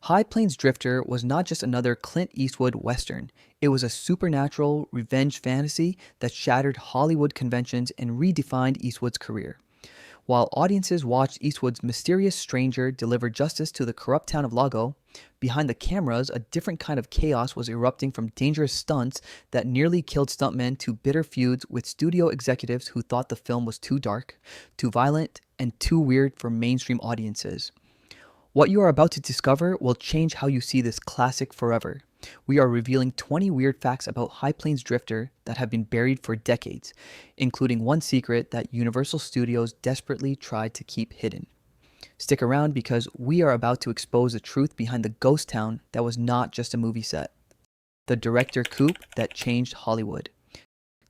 High Plains Drifter was not just another Clint Eastwood Western. It was a supernatural revenge fantasy that shattered Hollywood conventions and redefined Eastwood's career. While audiences watched Eastwood's mysterious stranger deliver justice to the corrupt town of Lago, behind the cameras, a different kind of chaos was erupting, from dangerous stunts that nearly killed stuntmen to bitter feuds with studio executives who thought the film was too dark, too violent, and too weird for mainstream audiences. What you are about to discover will change how you see this classic forever. We are revealing 20 weird facts about High Plains Drifter that have been buried for decades, including one secret that Universal Studios desperately tried to keep hidden. Stick around because we are about to expose the truth behind the ghost town that was not just a movie set. The director coup that changed Hollywood.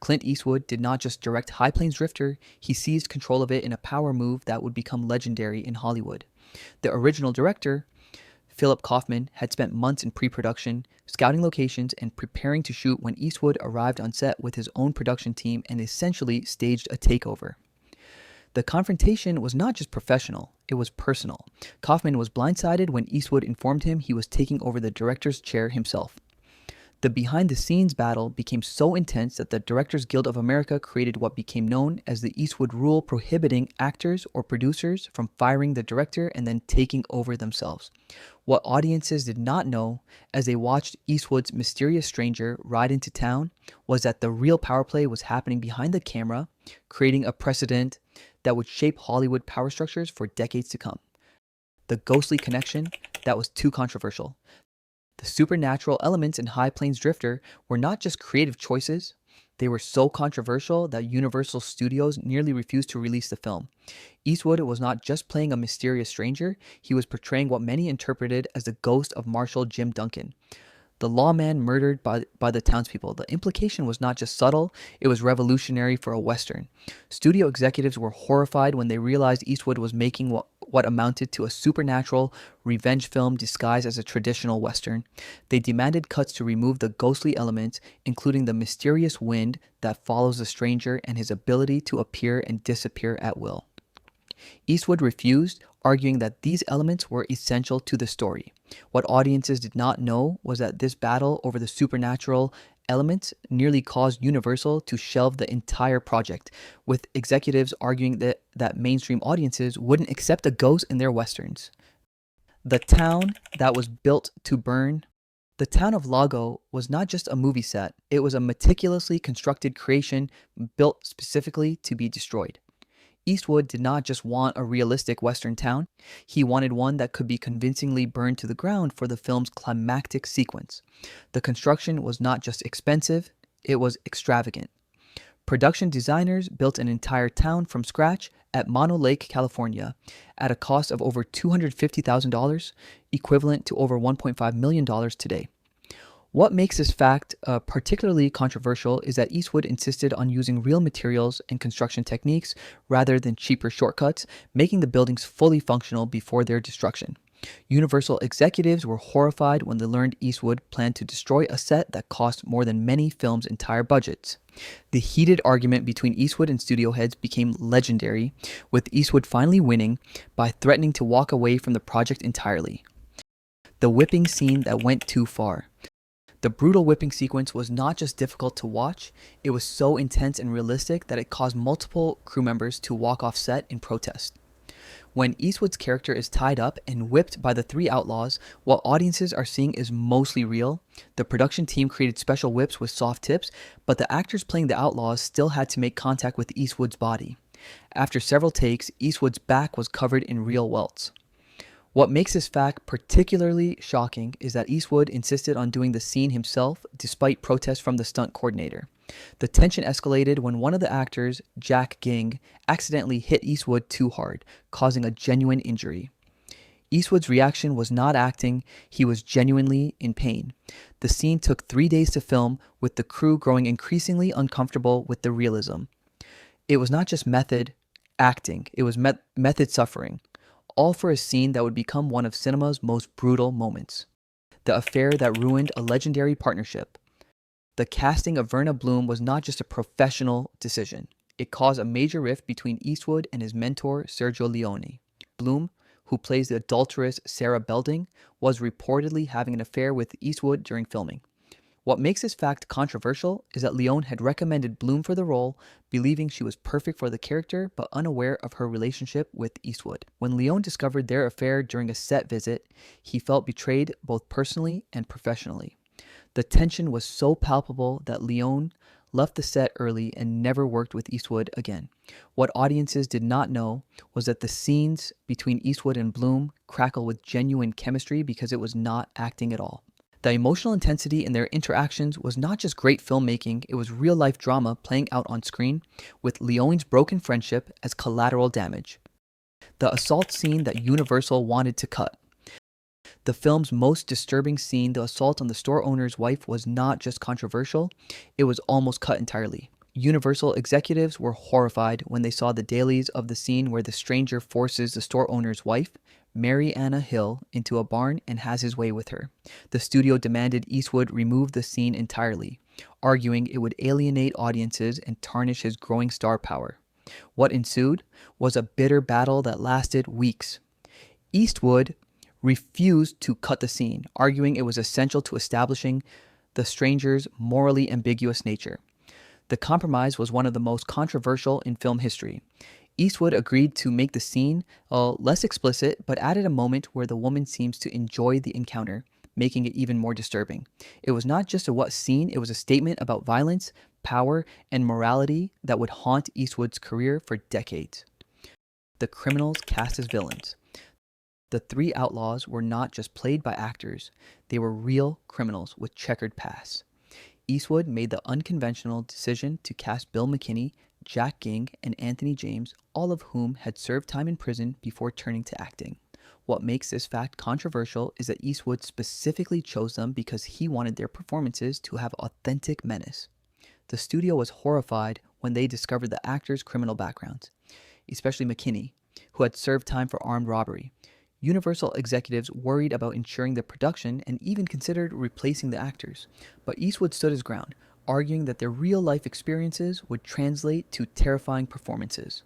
Clint Eastwood did not just direct High Plains Drifter, he seized control of it in a power move that would become legendary in Hollywood. The original director, Philip Kaufman, had spent months in pre-production, scouting locations, and preparing to shoot when Eastwood arrived on set with his own production team and essentially staged a takeover. The confrontation was not just professional, it was personal. Kaufman was blindsided when Eastwood informed him he was taking over the director's chair himself. The behind-the-scenes battle became so intense that the Directors Guild of America created what became known as the Eastwood Rule, prohibiting actors or producers from firing the director and then taking over themselves. What audiences did not know as they watched Eastwood's mysterious stranger ride into town was that the real power play was happening behind the camera, creating a precedent that would shape Hollywood power structures for decades to come. The ghostly connection that was too controversial. The supernatural elements in High Plains Drifter were not just creative choices, they were so controversial that Universal Studios nearly refused to release the film. Eastwood was not just playing a mysterious stranger, he was portraying what many interpreted as the ghost of Marshal Jim Duncan, the lawman murdered by the townspeople. The implication was not just subtle, it was revolutionary for a Western. Studio executives were horrified when they realized Eastwood was making what amounted to a supernatural revenge film disguised as a traditional Western. They demanded cuts to remove the ghostly elements, including the mysterious wind that follows the stranger and his ability to appear and disappear at will. Eastwood refused, arguing that these elements were essential to the story. What audiences did not know was that this battle over the supernatural elements nearly caused Universal to shelve the entire project, with executives arguing that mainstream audiences wouldn't accept a ghost in their westerns. The town that was built to burn. The town of Lago was not just a movie set, it was a meticulously constructed creation built specifically to be destroyed. Eastwood did not just want a realistic Western town, he wanted one that could be convincingly burned to the ground for the film's climactic sequence. The construction was not just expensive, it was extravagant. Production designers built an entire town from scratch at Mono Lake, California, at a cost of over $250,000, equivalent to over $1.5 million today. What makes this fact particularly controversial is that Eastwood insisted on using real materials and construction techniques rather than cheaper shortcuts, making the buildings fully functional before their destruction. Universal executives were horrified when they learned Eastwood planned to destroy a set that cost more than many films' entire budgets. The heated argument between Eastwood and studio heads became legendary, with Eastwood finally winning by threatening to walk away from the project entirely. The whipping scene that went too far. The brutal whipping sequence was not just difficult to watch, it was so intense and realistic that it caused multiple crew members to walk off set in protest. When Eastwood's character is tied up and whipped by the three outlaws, what audiences are seeing is mostly real. The production team created special whips with soft tips, but the actors playing the outlaws still had to make contact with Eastwood's body. After several takes, Eastwood's back was covered in real welts. What makes this fact particularly shocking is that Eastwood insisted on doing the scene himself despite protests from the stunt coordinator. The tension escalated when one of the actors, Jack Ging, accidentally hit Eastwood too hard, causing a genuine injury. Eastwood's reaction was not acting, he was genuinely in pain. The scene took 3 days to film, with the crew growing increasingly uncomfortable with the realism. It was not just method acting, it was method suffering. All for a scene that would become one of cinema's most brutal moments. The affair that ruined a legendary partnership. The casting of Verna Bloom was not just a professional decision. It caused a major rift between Eastwood and his mentor, Sergio Leone. Bloom, who plays the adulteress Sarah Belding, was reportedly having an affair with Eastwood during filming. What makes this fact controversial is that Leone had recommended Bloom for the role, believing she was perfect for the character but unaware of her relationship with Eastwood. When Leone discovered their affair during a set visit, he felt betrayed both personally and professionally. The tension was so palpable that Leone left the set early and never worked with Eastwood again. What audiences did not know was that the scenes between Eastwood and Bloom crackle with genuine chemistry because it was not acting at all. The emotional intensity in their interactions was not just great filmmaking, it was real-life drama playing out on screen, with Leone's broken friendship as collateral damage. The assault scene that Universal wanted to cut. The film's most disturbing scene, the assault on the store owner's wife, was not just controversial, it was almost cut entirely. Universal executives were horrified when they saw the dailies of the scene where the stranger forces the store owner's wife, Mary Anna Hill, into a barn and has his way with her. The studio demanded Eastwood remove the scene entirely, arguing it would alienate audiences and tarnish his growing star power. What ensued was a bitter battle that lasted weeks. Eastwood refused to cut the scene, arguing it was essential to establishing the stranger's morally ambiguous nature. The compromise was one of the most controversial in film history. Eastwood agreed to make the scene less explicit, but added a moment where the woman seems to enjoy the encounter, making it even more disturbing. It was not just a what scene, it was a statement about violence, power, and morality that would haunt Eastwood's career for decades. The criminals cast as villains. The three outlaws were not just played by actors, they were real criminals with checkered pasts. Eastwood made the unconventional decision to cast Bill McKinney, Jack Ging, and Anthony James, all of whom had served time in prison before turning to acting. What makes this fact controversial is that Eastwood specifically chose them because he wanted their performances to have authentic menace. The studio was horrified when they discovered the actors' criminal backgrounds, especially McKinney, who had served time for armed robbery. Universal executives worried about ensuring the production and even considered replacing the actors, but Eastwood stood his ground, arguing that their real-life experiences would translate to terrifying performances.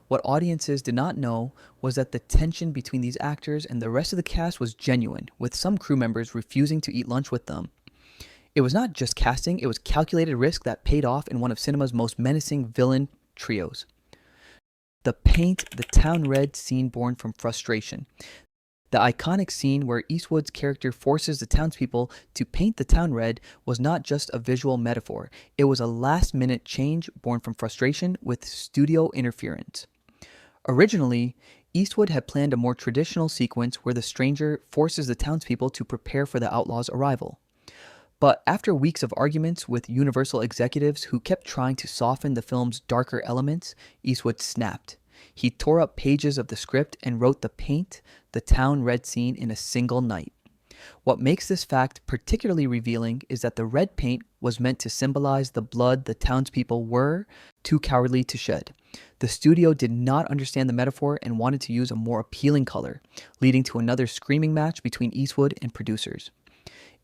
What audiences did not know was that the tension between these actors and the rest of the cast was genuine, with some crew members refusing to eat lunch with them. It was not just casting, it was calculated risk that paid off in one of cinema's most menacing villain trios. The paint the town red scene born from frustration. The iconic scene where Eastwood's character forces the townspeople to paint the town red was not just a visual metaphor. It was a last-minute change born from frustration with studio interference. Originally, Eastwood had planned a more traditional sequence where the stranger forces the townspeople to prepare for the outlaws' arrival. But after weeks of arguments with Universal executives who kept trying to soften the film's darker elements, Eastwood snapped. He tore up pages of the script and wrote the paint the town red scene in a single night. What makes this fact particularly revealing is that the red paint was meant to symbolize the blood the townspeople were too cowardly to shed. The studio did not understand the metaphor and wanted to use a more appealing color, leading to another screaming match between Eastwood and producers.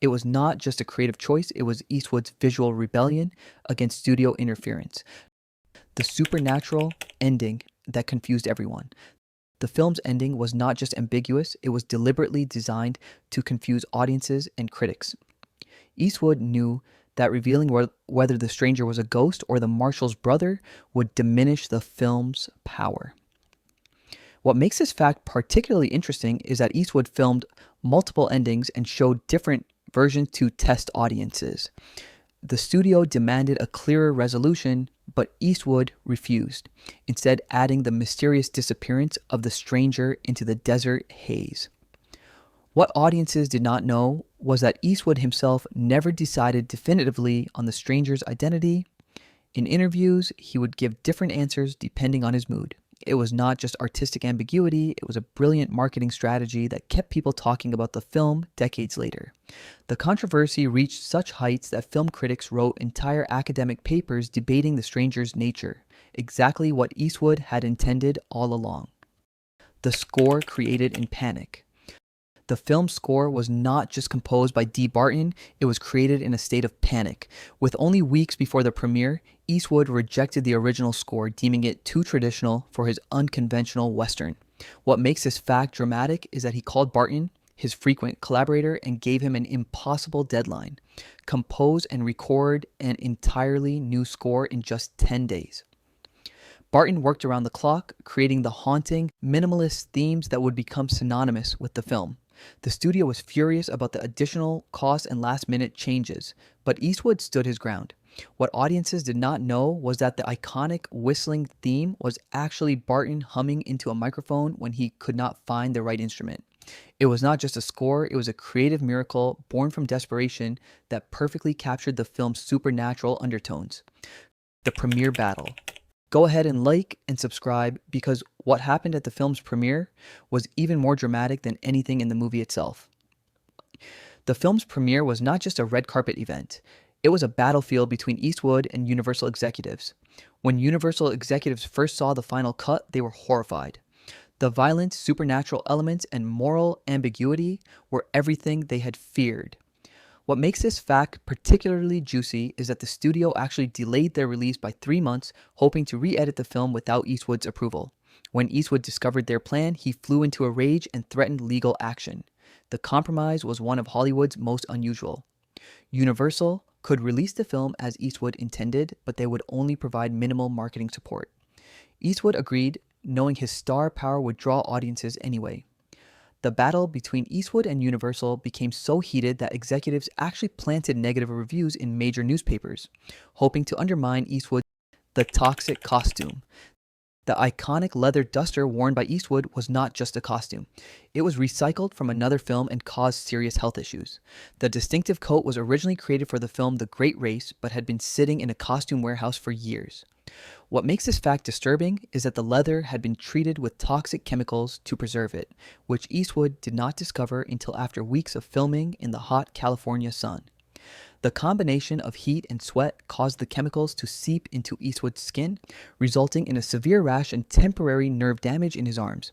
It was not just a creative choice, it was Eastwood's visual rebellion against studio interference. The supernatural ending that confused everyone. The film's ending was not just ambiguous, it was deliberately designed to confuse audiences and critics. Eastwood knew that revealing whether the stranger was a ghost or the marshal's brother would diminish the film's power. What makes this fact particularly interesting is that Eastwood filmed multiple endings and showed different versions to test audiences. The studio demanded a clearer resolution, but Eastwood refused, instead adding the mysterious disappearance of the stranger into the desert haze. What audiences did not know was that Eastwood himself never decided definitively on the stranger's identity. In interviews, he would give different answers depending on his mood. It was not just artistic ambiguity, it was a brilliant marketing strategy that kept people talking about the film decades later. The controversy reached such heights that film critics wrote entire academic papers debating the stranger's nature, exactly what Eastwood had intended all along. The score created in panic. The film's score was not just composed by D. Barton, it was created in a state of panic. With only weeks before the premiere, Eastwood rejected the original score, deeming it too traditional for his unconventional Western. What makes this fact dramatic is that he called Barton, his frequent collaborator, and gave him an impossible deadline: compose and record an entirely new score in just 10 days. Barton worked around the clock, creating the haunting, minimalist themes that would become synonymous with the film. The studio was furious about the additional cost and last-minute changes, but Eastwood stood his ground. What audiences did not know was that the iconic whistling theme was actually Barton humming into a microphone when he could not find the right instrument. It was not just a score, it was a creative miracle born from desperation that perfectly captured the film's supernatural undertones. The premiere battle. Go ahead and like and subscribe, because what happened at the film's premiere was even more dramatic than anything in the movie itself. The film's premiere was not just a red carpet event. It was a battlefield between Eastwood and Universal executives. When Universal executives first saw the final cut, they were horrified. The violent, supernatural elements and moral ambiguity were everything they had feared. What makes this fact particularly juicy is that the studio actually delayed their release by 3 months, hoping to re-edit the film without Eastwood's approval. When Eastwood discovered their plan, he flew into a rage and threatened legal action. The compromise was one of Hollywood's most unusual. Universal could release the film as Eastwood intended, but they would only provide minimal marketing support. Eastwood agreed, knowing his star power would draw audiences anyway. The battle between Eastwood and Universal became so heated that executives actually planted negative reviews in major newspapers, hoping to undermine Eastwood's The Toxic Costume. The iconic leather duster worn by Eastwood was not just a costume. It was recycled from another film and caused serious health issues. The distinctive coat was originally created for the film The Great Race, but had been sitting in a costume warehouse for years. What makes this fact disturbing is that the leather had been treated with toxic chemicals to preserve it, which Eastwood did not discover until after weeks of filming in the hot California sun. The combination of heat and sweat caused the chemicals to seep into Eastwood's skin, resulting in a severe rash and temporary nerve damage in his arms.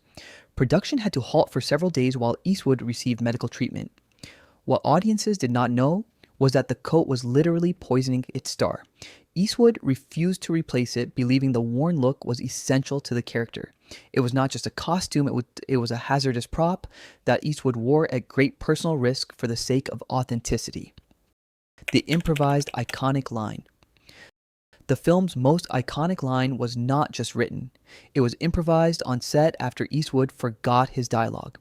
Production had to halt for several days while Eastwood received medical treatment. What audiences did not know was that the coat was literally poisoning its star. Eastwood refused to replace it, believing the worn look was essential to the character. It was not just a costume, it was a hazardous prop that Eastwood wore at great personal risk for the sake of authenticity. The improvised iconic line. The film's most iconic line was not just written. It was improvised on set after Eastwood forgot his dialogue.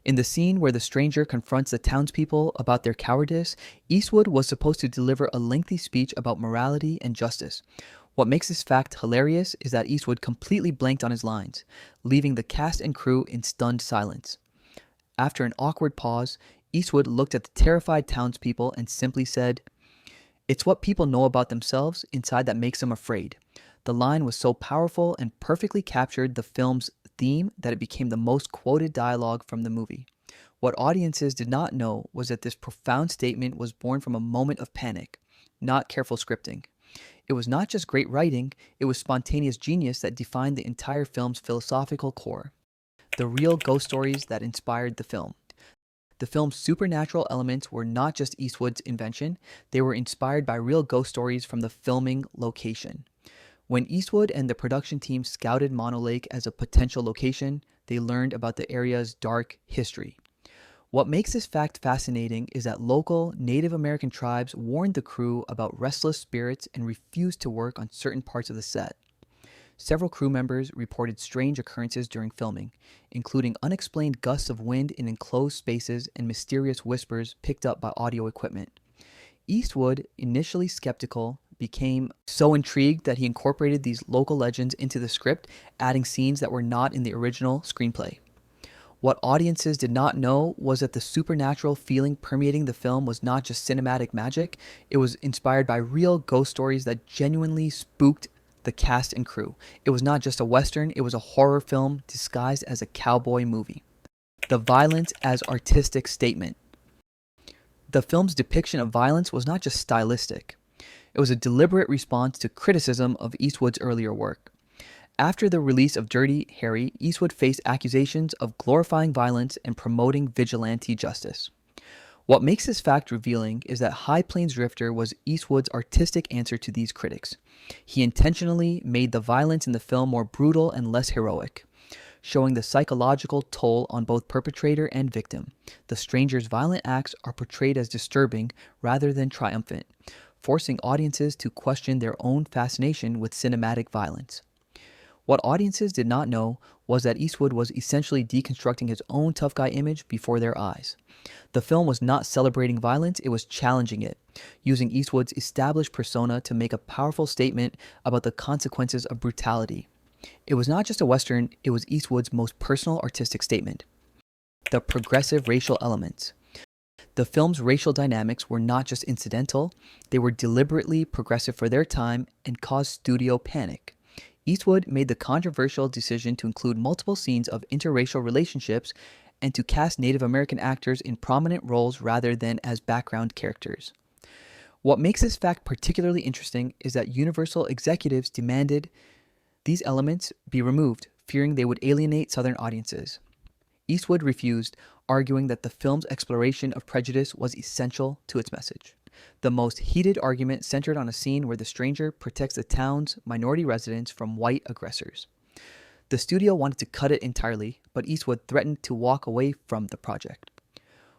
In the scene where the stranger confronts the townspeople about their cowardice, Eastwood was supposed to deliver a lengthy speech about morality and justice. What makes this fact hilarious is that Eastwood completely blanked on his lines, leaving the cast and crew in stunned silence. After an awkward pause, Eastwood looked at the terrified townspeople and simply said, "It's what people know about themselves inside that makes them afraid." The line was so powerful and perfectly captured the film's theme that it became the most quoted dialogue from the movie. What audiences did not know was that this profound statement was born from a moment of panic, not careful scripting. It was not just great writing, it was spontaneous genius that defined the entire film's philosophical core. The real ghost stories that inspired the film. The film's supernatural elements were not just Eastwood's invention, they were inspired by real ghost stories from the filming location. When Eastwood and the production team scouted Mono Lake as a potential location, they learned about the area's dark history. What makes this fact fascinating is that local Native American tribes warned the crew about restless spirits and refused to work on certain parts of the set. Several crew members reported strange occurrences during filming, including unexplained gusts of wind in enclosed spaces and mysterious whispers picked up by audio equipment. Eastwood, initially skeptical, became so intrigued that he incorporated these local legends into the script, adding scenes that were not in the original screenplay. What audiences did not know was that the supernatural feeling permeating the film was not just cinematic magic, it was inspired by real ghost stories that genuinely spooked the cast and crew. It was not just a Western, it was a horror film disguised as a cowboy movie. The violence as artistic statement. The film's depiction of violence was not just stylistic. It was a deliberate response to criticism of Eastwood's earlier work. After the release of Dirty Harry, Eastwood faced accusations of glorifying violence and promoting vigilante justice. What makes this fact revealing is that High Plains Drifter was Eastwood's artistic answer to these critics. He intentionally made the violence in the film more brutal and less heroic. showing the psychological toll on both perpetrator and victim. The stranger's violent acts are portrayed as disturbing rather than triumphant, forcing audiences to question their own fascination with cinematic violence. What audiences did not know was that Eastwood was essentially deconstructing his own tough guy image before their eyes. The film was not celebrating violence, it was challenging it, using Eastwood's established persona to make a powerful statement about the consequences of brutality. It was not just a Western, it was Eastwood's most personal artistic statement. The progressive racial elements. The film's racial dynamics were not just incidental, they were deliberately progressive for their time and caused studio panic. Eastwood made the controversial decision to include multiple scenes of interracial relationships and to cast Native American actors in prominent roles rather than as background characters. What makes this fact particularly interesting is that Universal executives demanded these elements be removed, fearing they would alienate Southern audiences. Eastwood refused, arguing that the film's exploration of prejudice was essential to its message. The most heated argument centered on a scene where the stranger protects the town's minority residents from white aggressors. The studio wanted to cut it entirely, but Eastwood threatened to walk away from the project.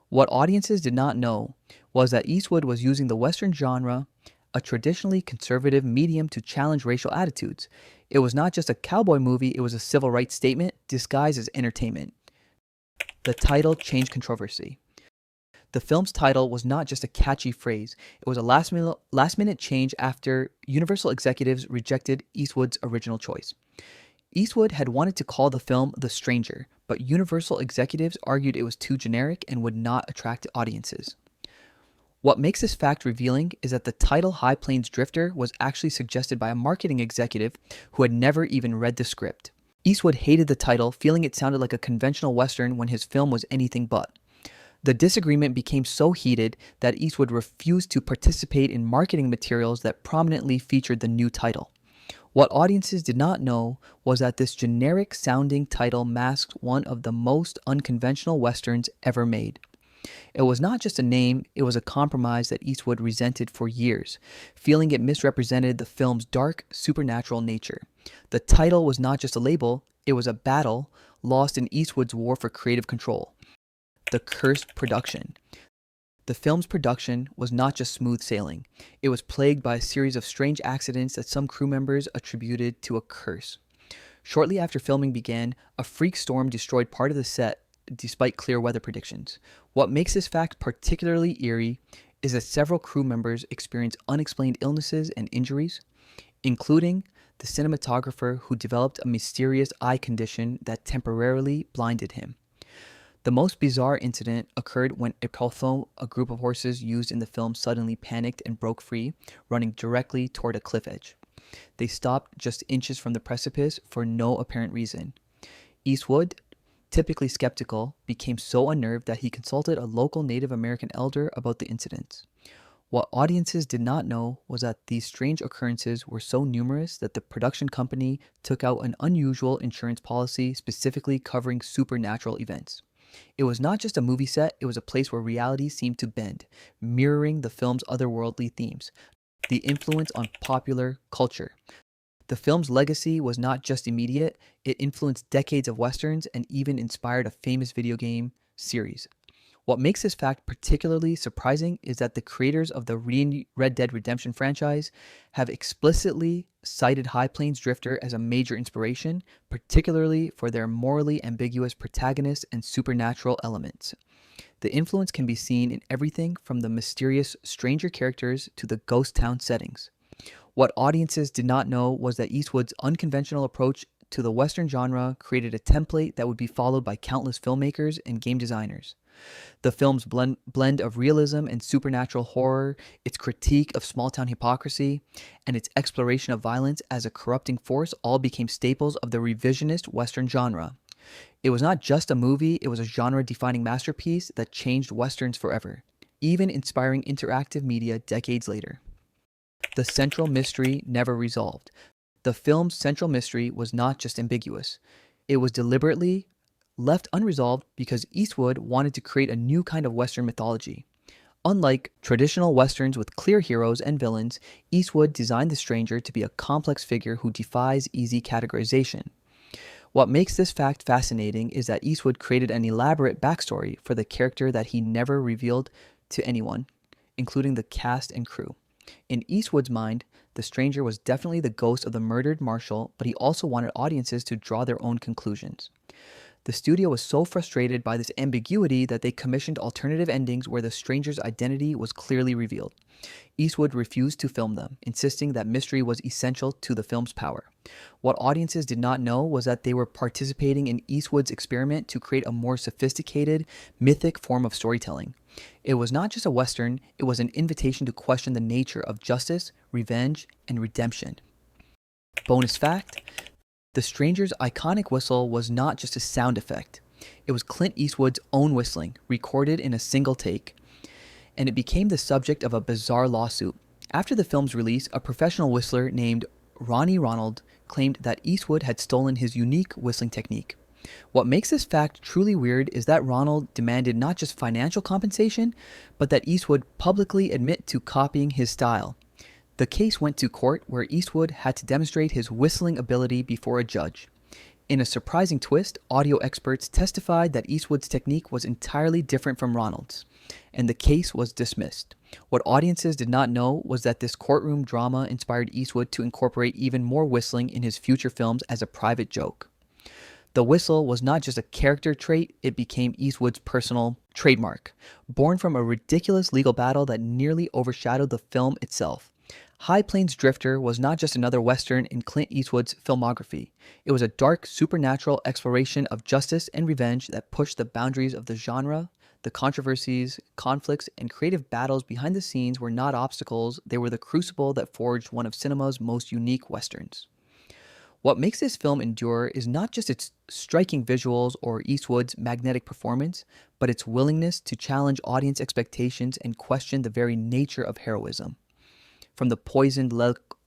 What audiences did not know was that Eastwood was using the Western genre, a traditionally conservative medium, to challenge racial attitudes. It was not just a cowboy movie, it was a civil rights statement disguised as entertainment. The title changed controversy. The film's title was not just a catchy phrase, it was a last-minute change after Universal executives rejected Eastwood's original choice. Eastwood had wanted to call the film The Stranger, but Universal executives argued it was too generic and would not attract audiences. What makes this fact revealing is that the title High Plains Drifter was actually suggested by a marketing executive who had never even read the script. Eastwood hated the title, feeling it sounded like a conventional Western when his film was anything but. The disagreement became so heated that Eastwood refused to participate in marketing materials that prominently featured the new title. What audiences did not know was that this generic-sounding title masked one of the most unconventional Westerns ever made. It was not just a name, it was a compromise that Eastwood resented for years, feeling it misrepresented the film's dark, supernatural nature. The title was not just a label, it was a battle lost in Eastwood's war for creative control. The cursed production. The film's production was not just smooth sailing. It was plagued by a series of strange accidents that some crew members attributed to a curse. Shortly after filming began, a freak storm destroyed part of the set despite clear weather predictions. What makes this fact particularly eerie is that several crew members experienced unexplained illnesses and injuries, including the cinematographer who developed a mysterious eye condition that temporarily blinded him. The most bizarre incident occurred when a group of horses used in the film suddenly panicked and broke free, running directly toward a cliff edge. They stopped just inches from the precipice for no apparent reason. Eastwood, typically skeptical, became so unnerved that he consulted a local Native American elder about the incidents. What audiences did not know was that these strange occurrences were so numerous that the production company took out an unusual insurance policy specifically covering supernatural events. It was not just a movie set, it was a place where reality seemed to bend, mirroring the film's otherworldly themes, the influence on popular culture. The film's legacy was not just immediate, it influenced decades of Westerns and even inspired a famous video game series. What makes this fact particularly surprising is that the creators of the Red Dead Redemption franchise have explicitly cited High Plains Drifter as a major inspiration, particularly for their morally ambiguous protagonists and supernatural elements. The influence can be seen in everything from the mysterious stranger characters to the ghost town settings. What audiences did not know was that Eastwood's unconventional approach to the Western genre created a template that would be followed by countless filmmakers and game designers. The film's blend of realism and supernatural horror, its critique of small-town hypocrisy, and its exploration of violence as a corrupting force all became staples of the revisionist Western genre. It was not just a movie, it was a genre-defining masterpiece that changed Westerns forever, even inspiring interactive media decades later. The central mystery never resolved. The film's central mystery was not just ambiguous. It was deliberately left unresolved because Eastwood wanted to create a new kind of Western mythology. Unlike traditional Westerns with clear heroes and villains, Eastwood designed the stranger to be a complex figure who defies easy categorization. What makes this fact fascinating is that Eastwood created an elaborate backstory for the character that he never revealed to anyone, including the cast and crew. In Eastwood's mind, the stranger was definitely the ghost of the murdered Marshal, but he also wanted audiences to draw their own conclusions. The studio was so frustrated by this ambiguity that they commissioned alternative endings where the stranger's identity was clearly revealed. Eastwood refused to film them, insisting that mystery was essential to the film's power. What audiences did not know was that they were participating in Eastwood's experiment to create a more sophisticated, mythic form of storytelling. It was not just a Western, it was an invitation to question the nature of justice, revenge, and redemption. Bonus fact: the stranger's iconic whistle was not just a sound effect. It was Clint Eastwood's own whistling, recorded in a single take, and it became the subject of a bizarre lawsuit. After the film's release, a professional whistler named Ronnie Ronald claimed that Eastwood had stolen his unique whistling technique. What makes this fact truly weird is that Ronald demanded not just financial compensation, but that Eastwood publicly admit to copying his style. The case went to court where Eastwood had to demonstrate his whistling ability before a judge. In a surprising twist, audio experts testified that Eastwood's technique was entirely different from Ronald's, and the case was dismissed. What audiences did not know was that this courtroom drama inspired Eastwood to incorporate even more whistling in his future films as a private joke. The whistle was not just a character trait, it became Eastwood's personal trademark, born from a ridiculous legal battle that nearly overshadowed the film itself. High Plains Drifter was not just another Western in Clint Eastwood's filmography. It was a dark, supernatural exploration of justice and revenge that pushed the boundaries of the genre. The controversies, conflicts, and creative battles behind the scenes were not obstacles, they were the crucible that forged one of cinema's most unique Westerns. What makes this film endure is not just its striking visuals or Eastwood's magnetic performance, but its willingness to challenge audience expectations and question the very nature of heroism. From the poisoned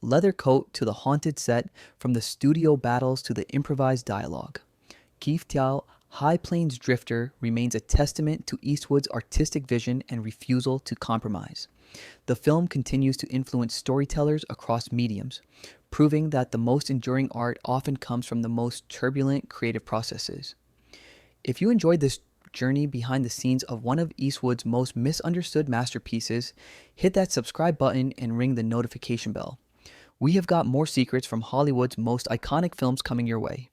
leather coat to the haunted set, from the studio battles to the improvised dialogue. Keith Tiao, High Plains Drifter remains a testament to Eastwood's artistic vision and refusal to compromise. The film continues to influence storytellers across mediums, proving that the most enduring art often comes from the most turbulent creative processes. If you enjoyed this journey behind the scenes of one of Eastwood's most misunderstood masterpieces, hit that subscribe button and ring the notification bell. We have got more secrets from Hollywood's most iconic films coming your way.